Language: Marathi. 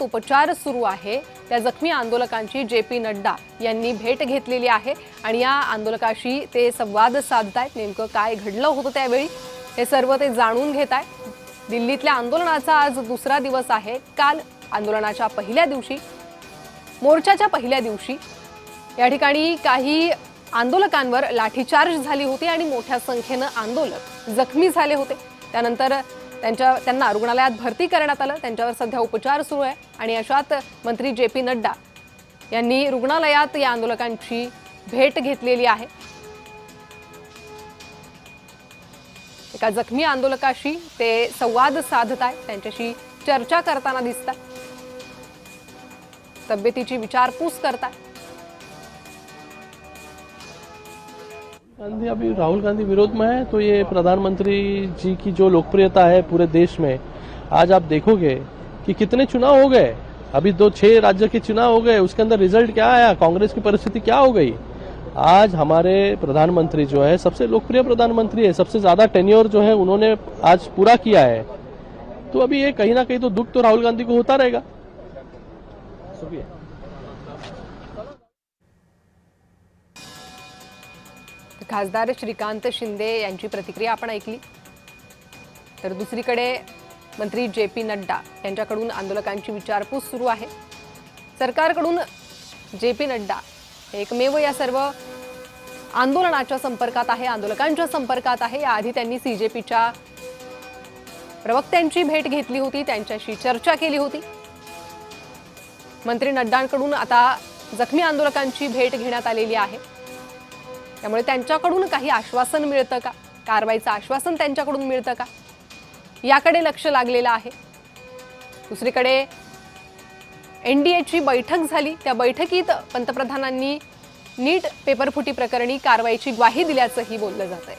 उपचार सुरू आहे त्या जखमी आंदोलकांची जे.पी. नड्डा यांनी भेट घेतलेली आहे आणि या आंदोलकाशी ते संवाद साधतायत। नेमकं काय घडलं होतं त्यावेळी हे सर्व ते जाणून घेत आहेत। दिल्लीतल्या आंदोलनाचा आज दुसरा दिवस आहे। काल आंदोलनाच्या पहिल्या दिवशी, मोर्चाच्या पहिल्या दिवशी या ठिकाणी काही आंदोलकांवर लाठीचार्ज झाली होती आणि मोठ्या संख्येने आंदोलक जखमी झाले होते। त्यानंतर त्यांना रुग्णालयात भरती करण्यात आलं। त्यांच्यावर सध्या उपचार सुरू आहे आणि अशात मंत्री जे.पी. नड्डा यांनी रुग्णालयात या आंदोलकांची भेट घेतलेली आहे। एका जखमी आंदोलकाशी ते संवाद साधत आहेत, त्यांच्याशी चर्चा करताना दिसतात, तब्येतीची विचारपूस करतात। गांधी अभी राहुल गांधी विरोध में है, तो ये प्रधानमंत्री जी की जो लोकप्रियता है पूरे देश में, आज आप देखोगे कि कितने चुनाव हो गए। अभी 6 राज्य के चुनाव हो गए, उसके अंदर रिजल्ट क्या आया, कांग्रेस की परिस्थिति क्या हो गई। आज हमारे प्रधानमंत्री जो है सबसे लोकप्रिय प्रधानमंत्री है, सबसे ज्यादा टेन्योर जो है उन्होंने आज पूरा किया है। तो अभी ये कहीं ना कहीं तो दुख तो राहुल गांधी को होता रहेगा। खासदार श्रीकांत शिंदे यांची प्रतिक्रिया आपण ऐकली। तर दुसरीकडे मंत्री जे.पी. नड्डा यांच्याकडून आंदोलकांची विचारपूस सुरू आहे। सरकारकडून जे.पी. नड्डा एकमेव या सर्व आंदोलनाच्या संपर्कात आहे, आंदोलकांच्या संपर्कात आहे। याआधी त्यांनी सीजेपीच्या प्रवक्त्यांची भेट घेतली होती, त्यांच्याशी चर्चा केली होती। मंत्री नड्डांकडून आता जखमी आंदोलकांची भेट घेण्यात आलेली आहे। त्यामुळे त्यांच्याकडून काही आश्वासन मिळतं का, कारवाईचं आश्वासन त्यांच्याकडून मिळतं का, याकडे लक्ष लागलेलं आहे। दुसरीकडे एनडीएची बैठक झाली, त्या बैठकीत पंतप्रधानांनी नीट पेपरफुटी प्रकरणी कारवाईची ग्वाही दिल्याचंही बोललं जातंय।